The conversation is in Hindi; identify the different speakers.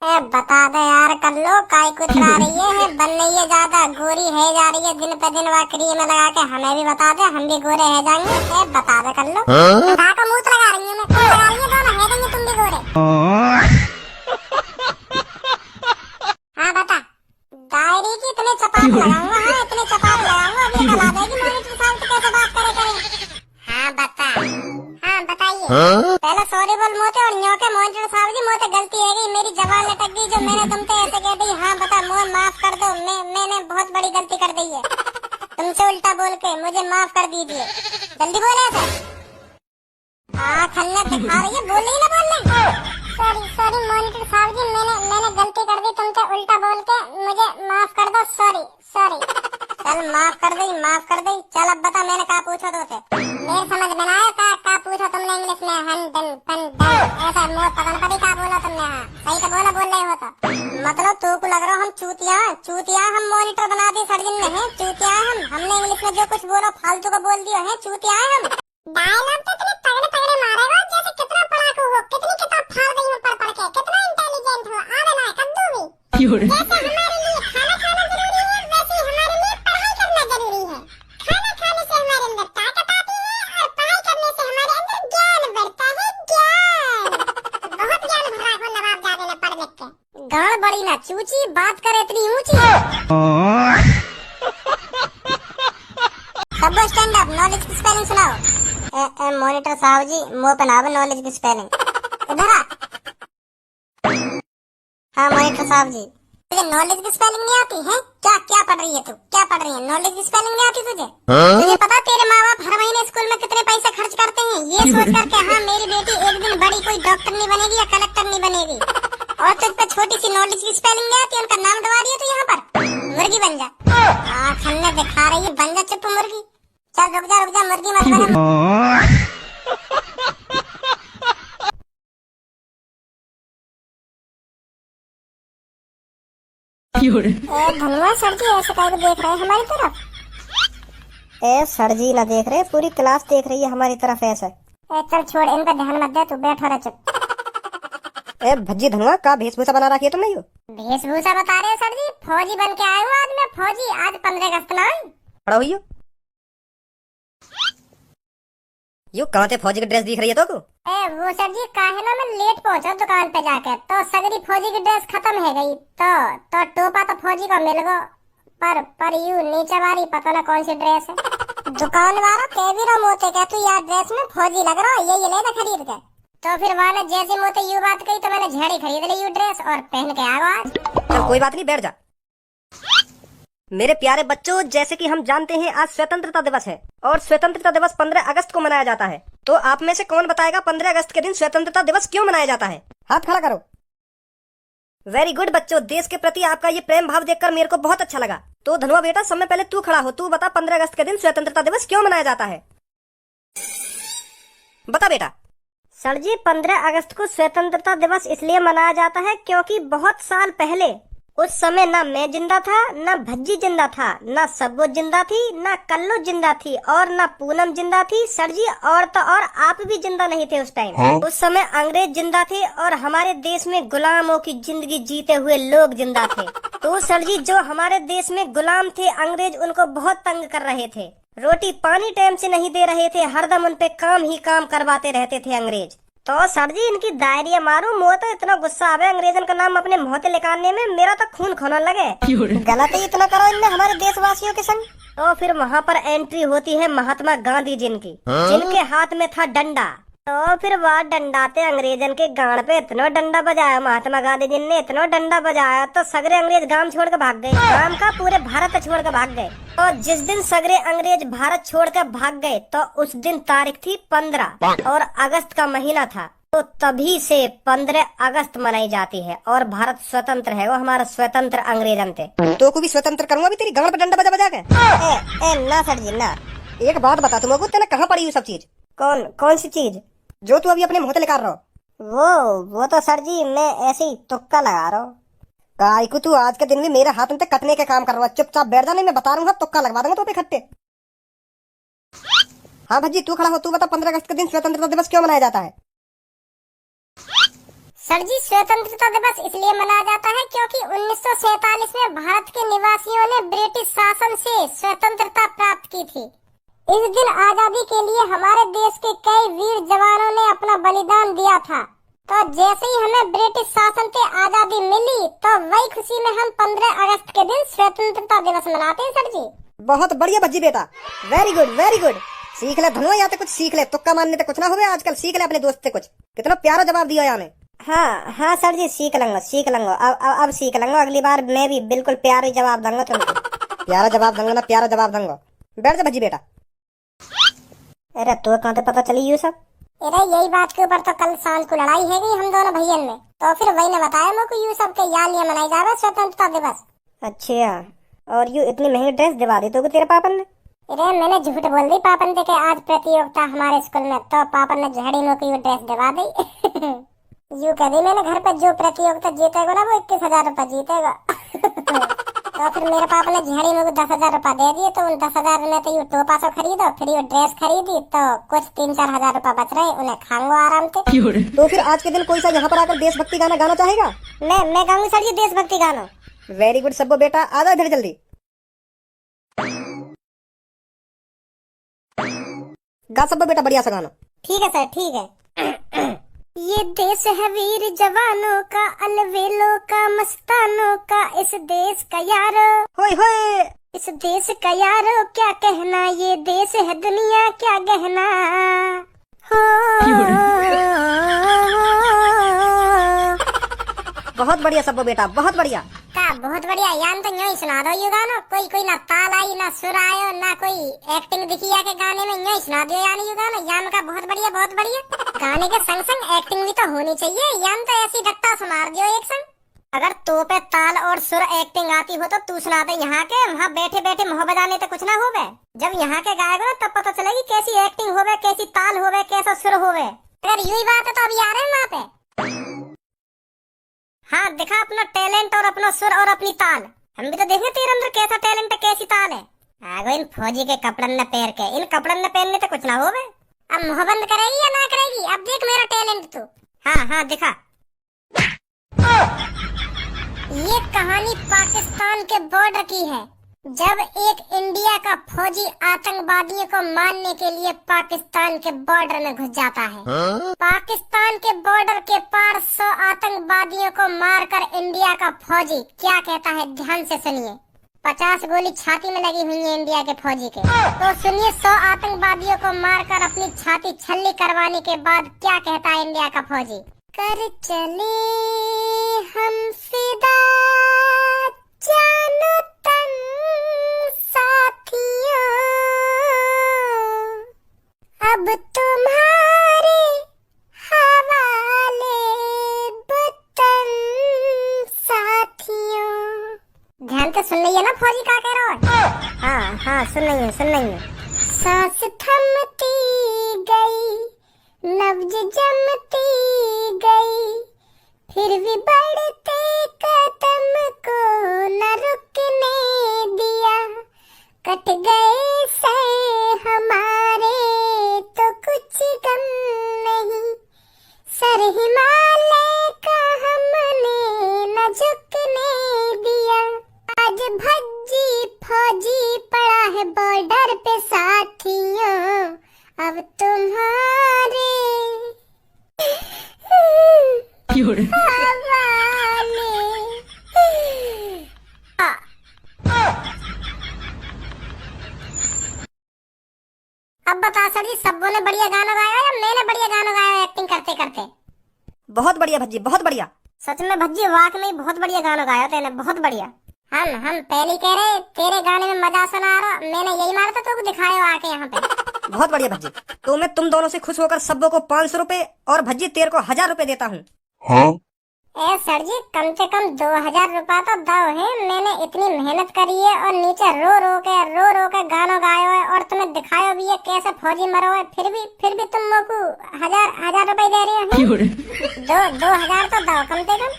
Speaker 1: बता दे यार, कर लो काय कुछ आ रही है, बन रही है ज्यादा, गोरी है जा रही है दिन पे दिन, वह क्रीम लगा के हमें भी बता दे, हम भी गोरे है जाएंगे। बता दे, कर लो। बता का मुंह लगा रही है, मैं कौन लगा रही है, दोनों है देंगे तुम भी गोरे। हाँ बता, डायरी की इतने चपाट लगाऊंगा, हाँ इतने चपाट लगाऊंगा, अभी कल आ जाएगी मॉनिटर साहब तो कैसे बात करे। हाँ बता, हाँ बताइए। पहले सॉरी बोल मोते, और न्यो के मॉनिटर साहब जी मोते गलती है गई, मेरी जबान लटक गई, जो मैंने तुमसे ऐसे कह दी। हाँ बता, मुझे माफ कर दो, मैंने बहुत बड़ी गलती कर दी है, तुमसे उल्टा बोल के मुझे माफ कर दीजिए। जल्दी बोले ऐसे। खन्ना दिखा रही है, बोल रही ना बोलने। सॉरी सॉरी मॉनिटर साहब जी, मैंने गलती कर दी, तुमसे उल्टा बोल के मुझे माफ कर दो। Sorry sorry. चल माफ कर दी, माफ कर दी। चल अब बता, मैंने कहा पूछा तो थे, मेरे समझ में आया का पूछा तुमने इंग्लिश में, हन डन पन डन ऐसा मुंह पकड़ पड़ी का बोला तुमने। हाँ सही तो बोल रहे हो तो, मतलब तू को लग रहा हम चूतिया हम मॉनिटर बना दी सर्जन ने, है चूतिया हमने इंग्लिश में जो कुछ बोला फालतू का बोल दिया है, चूतिया हम। डायलॉग तो इतने तगड़े तगड़े मारेगा जैसे कितना पढ़ाकू हो, कितनी किताब फाड़ गई हो पढ़ पढ़ के, कितना इंटेलिजेंट हो, आवे ना कद्दू भी। जैसे हमारे लिए खाना खाना जरूरी है, वैसे हमारे लिए पढ़ाई करना जरूरी है। खाना खाने से हमारे अंदर ताकत आती है, और पढ़ाई करने से हमारे अंदर ज्ञान बढ़ता है, ज्ञान। बहुत ज्ञान भरा हो नवाब जादे ने पढ़ लिख के। गाड़ बड़ी ना चूची, बात करे इतनी ऊंची। सब स्टैंड अप, नॉलेज की स्पेलिंग सुनाओ। मॉनिटर साहब जी मुंह पे ना नॉलेज की स्पेलिंग, इधर आ। हाँ मॉनिटर साहब जी, तुझे नॉलेज की स्पेलिंग नहीं आती है क्या? क्या पढ़ रही है तू, क्या पढ़ रही है? नॉलेज की स्पेलिंग नहीं आती तुझे? तुझे पता तेरे माँ बाप हर महीने स्कूल में कितने पैसे खर्च करते हैं, ये सोच करके हाँ मेरी बेटी एक दिन बड़ी कोई डॉक्टर नहीं बनेगी या कलेक्टर नहीं बनेगी, और तुझ पे छोटी सी नॉलेज की स्पेलिंग नहीं आती, उनका नाम दबा दिया तू यहाँ पर। मुर्गी बन जा। खन्ने दिखा रही है, बन जा चुप मुर्गी। चल रुक जा मुर्गी मत बन। धनवा सर जी ऐसे काहे देख रहे हैं हमारी तरफ? सर जी ना देख रहे, पूरी क्लास देख रही है हमारी तरफ ऐसे। चल छोड़, इन पे ध्यान मत दे, तू बैठ रहा चुप। भज्जी धनवा का भेषभूषा बना रखी है तुमने? यो भेषभूषा बता रहे हो सर जी, फौजी बन के आए हूँ आज मैं, फौजी। आज 15 अगस्त ना खड़ा हुई हो। यो कहाँ थे फौजी की ड्रेस दिख रही है तो को? वो सर जी काहे ना मैं लेट पहुंचा दुकान पे जाके, तो सगरी फौजी की ड्रेस खत्म है गई, तो टोपा तो फौजी को मिल गो, पर यू नीचे वाली पता ना कौन सी ड्रेस है। दुकान वाला कह भी रहा मोते क्या तू यार ड्रेस में फौजी लग रहा है, ये ले ना खरीद के। तो फिर वाले जैसे मोते यू बात कही तो मैंने झड़ी खरीद ली यू ड्रेस और पहन के आ गया आज। चल कोई बात नहीं, बैठ जा। मेरे प्यारे बच्चों, जैसे कि हम जानते हैं आज स्वतंत्रता दिवस है, और स्वतंत्रता दिवस 15 अगस्त को मनाया जाता है। तो आप में से कौन बताएगा 15 अगस्त के दिन स्वतंत्रता दिवस क्यों मनाया जाता है? हाथ खड़ा करो। वेरी गुड बच्चों, देश के प्रति आपका ये प्रेम भाव देखकर मेरे को बहुत अच्छा लगा। तो धनुआ बेटा, सब में पहले तू खड़ा हो, तू बता 15 अगस्त के दिन स्वतंत्रता दिवस क्यों मनाया जाता है? बता बेटा। सर जी 15 अगस्त को स्वतंत्रता दिवस इसलिए मनाया जाता है क्योंकि बहुत साल पहले, उस समय ना मैं जिंदा था, ना भज्जी जिंदा था, ना सब्बो जिंदा थी, ना कल्लू जिंदा थी, और ना पूनम जिंदा थी सर जी, और तो और आप भी जिंदा नहीं थे उस टाइम। उस समय अंग्रेज जिंदा थे और हमारे देश में गुलामों की जिंदगी जीते हुए लोग जिंदा थे। तो सर जी जो हमारे देश में गुलाम थे अंग्रेज, उनको बहुत तंग कर रहे थे, रोटी पानी टाइम से नहीं दे रहे थे, हरदम उन पे काम ही काम करवाते रहते थे अंग्रेज। तो सर जी इनकी डायरिया मारू, मुँह तो इतना गुस्सा आवे अंग्रेजन का नाम अपने मुँह से निकालने में, मेरा तो खून खोने लगे। गलत ही इतना करो इनने हमारे देशवासियों के संग। तो फिर वहाँ पर एंट्री होती है महात्मा गांधी जिनकी, जिनके हाथ में था डंडा। तो फिर वह डंडाते अंग्रेजन के गांड पे इतना डंडा बजाया महात्मा गांधी जी ने, इतना डंडा बजाया तो सगरे अंग्रेज गांव छोड़ के भाग गए, गांव का पूरे भारत छोड़ के भाग गए। तो जिस दिन सगरे अंग्रेज भारत छोड़ कर भाग गए, तो उस दिन तारीख थी 15 और अगस्त का महीना था, तो तभी से 15 अगस्त मनाई जाती है, और भारत स्वतंत्र है, वो हमारा स्वतंत्र अंग्रेजन थे। तो को भी स्वतंत्र करूंगा भी तेरी गांड पे डंडा बजा बजा के। ना सर जी ना। एक बात बता तुमको, तेने कहाँ पड़ी ये सब चीज? कौन सी चीज जो तू अभी अपने मुंह से निकाल रहा हो? वो तो सर जी मैं ऐसे ही तुक्का लगा रहा हूँ। काय को तू आज के दिन भी मेरे हाथ में कटने के काम कर रहा है, चुपचाप बैठ जा, नहीं मैं बता रहा हूँ तुक्का लगवा दूंगा तो पे खट्टे। हाँ भज्जी तू खड़ा हो, तू बता 15 अगस्त के दिन स्वतंत्रता दिवस क्यों मनाया जाता है? सर जी स्वतंत्रता दिवस इसलिए मनाया 1947 में भारत के निवासियों ने ब्रिटिश शासन से स्वतंत्रता प्राप्त की थी। इस दिन आजादी के लिए हमारे देश के कई वीर जवानों ने अपना बलिदान दिया था। तो जैसे ही हमें ब्रिटिश शासन से आजादी मिली तो वही खुशी में हम 15 अगस्त के दिन स्वतंत्रता दिवस मनाते हैं सर जी।
Speaker 2: बहुत बढ़िया भज्जी बेटा, वेरी गुड वेरी गुड। सीख ले धनुआ, या तो कुछ सीख ले, तुक्का मारने तो कुछ ना हुए आजकल। सीख ले अपने दोस्त से कुछ। कितना प्यारा जवाब दिया याने।
Speaker 1: हाँ हाँ सर जी, सीख लूंगा अब सीख लूंगा। अगली बार मैं भी बिल्कुल प्यारा जवाब दूंगा तुमको।
Speaker 2: प्यारा जवाब दूंगा ना, प्यारा जवाब दूंगा। बैठ जा भज्जी बेटा।
Speaker 1: अरे तो कहाँ से पता चली ये सब? अरे यही बात के ऊपर तो कल शाम को लड़ाई है गई हम दोनों भैया में, तो फिर वही ने बताया मुझको यू सब के यार लिए मनाई जावे स्वतंत्रता दिवस। अच्छा, और यू इतनी महंगी ड्रेस दिवा दी तो तेरे पापन ने? अरे मैंने झूठ बोल दी पापन से कि आज प्रतियोगिता हमारे स्कूल में, तो पापन ने झड़ी मुझको यू ड्रेस दिवा दी। यू कह दी मैंने घर पे जो प्रतियोगिता जीतेगा ना वो 21,000 रुपए जीतेगा। तो फिर मेरे पापा ने झाड़ी में 10,000 रुपए दे दिए, तो उन 10,000 में तो ये टोपा सो खरीदो, फिर ये ड्रेस खरीदी, तो कुछ 3-4 हजार रुपए बच रहे, उन्हें खाऊंगा आराम से।
Speaker 2: तो फिर आज के दिन कोई सा यहाँ पर आकर देशभक्ति गाना गाना चाहेगा?
Speaker 1: मैं गाऊंगी सर जी देशभक्ति गाना।
Speaker 2: वेरी गुड सब्बो बेटा, आ जाओ इधर जल्दी। गा सब्बो बेटा बढ़िया सा गाना।
Speaker 1: ठीक है सर, ठीक है। ये देश है वीर जवानों का, अलवेलों का, मस्तानों का, इस देश का यारो।
Speaker 2: होए होए।
Speaker 1: इस देश का यारो क्या कहना, ये देश है दुनिया क्या गहना।
Speaker 2: बहुत बढ़िया सब्बो बेटा, बहुत बढ़िया।
Speaker 1: बहुत बढ़िया। यान तो यूं ही सुना दो ये गाना। कोई ना ताल आई, ना सुर आयो, ना कोई एक्टिंग दिखी है के गाने में, यूं ही सुना दियो यानी ये गाना। यान का बहुत बढ़िया बहुत बढ़िया। गाने के संग संग एक्टिंग भी तो होनी चाहिए। यान तो ऐसी डट्टा सुना दियो एक संग। अगर तो पे ताल और सुर एक्टिंग आती हो तो तू सुना दे यहाँ के। वहाँ बैठे बैठे मुँह बजाने तो कुछ ना होवे। जब यहाँ के गाएगा तब पता चलेगी कैसी एक्टिंग होवे, कैसी ताल होवे, कैसा सुर होवे। अगर यही बात है तो अभी आ रहे हैं वहाँ पे। हाँ दिखा अपना टैलेंट और अपना सुर और अपनी ताल। हम भी तो देखें तेरे अंदर कैसा टैलेंट है, कैसी ताल है। आगो इन फौजी के कपड़न न पैर के, इन कपड़न न पहनने तो कुछ ना होवे। अब मुँह बंद करेगी या ना करेगी? अब देख मेरा टैलेंट तू। हाँ दिखा। ये कहानी पाकिस्तान के बॉर्डर की है। जब एक इंडिया का फौजी आतंकवादियों को मारने के लिए पाकिस्तान के बॉर्डर में घुस जाता है। पाकिस्तान के बॉर्डर के पार 100 आतंकवादियों को मारकर इंडिया का फौजी क्या कहता है, ध्यान से सुनिए। 50 गोली छाती में लगी हुई है इंडिया के फौजी के। तो सुनिए 100 आतंकवादियों को मारकर अपनी छाती छल्ली करवाने के बाद क्या कहता है इंडिया का फौजी। कर चले हम फिदा जानो तन साथियों, अब तुम्हारे हवाले वतन साथियों। ध्यान से सुन रही है ना फौजी क्या कह रहा है? हाँ सुन रही है। सांस थमती गई, नब्ज जमती गई, फिर भी बढ़ते कदम को न रुकने दिया। कट गए से हमारे तो कुछ गम नहीं, सर हिमालय का हमने न झुकने दिया। आज भज्जी फौजी पड़ा है बॉर्डर पे साथियों, अब तुम्हारे अब बता सर जी, सबों ने बढ़िया गाना गाया या मैंने बढ़िया गाना गाया एक्टिंग करते करते?
Speaker 2: बहुत बढ़िया भज्जी, बहुत बढ़िया।
Speaker 1: सच में भज्जी वाकई में बहुत बढ़िया गाना गाया तेने, बहुत बढ़िया। हम पहले कह रहे तेरे गाने में मजा सुना रहा, मैंने यही मारा था तो दिखाया आके यहाँ पे।
Speaker 2: बहुत बढ़िया भज्जी। तो मैं तुम दोनों से खुश होकर सबों को 500 रुपए और भज्जी तेरे को 1000 रुपए देता हूँ।
Speaker 3: हाँ?
Speaker 1: ए सर जी कम से कम 2000 रुपया तो दो है। मैंने इतनी मेहनत करी है और नीचे रो रो के गाना गायो है और तुम्हें दिखायो भी है कैसे फौजी मरो है, फिर भी तुम लोग को हजार रुपए दे रहे हो। 2000 तो दो कम से कम।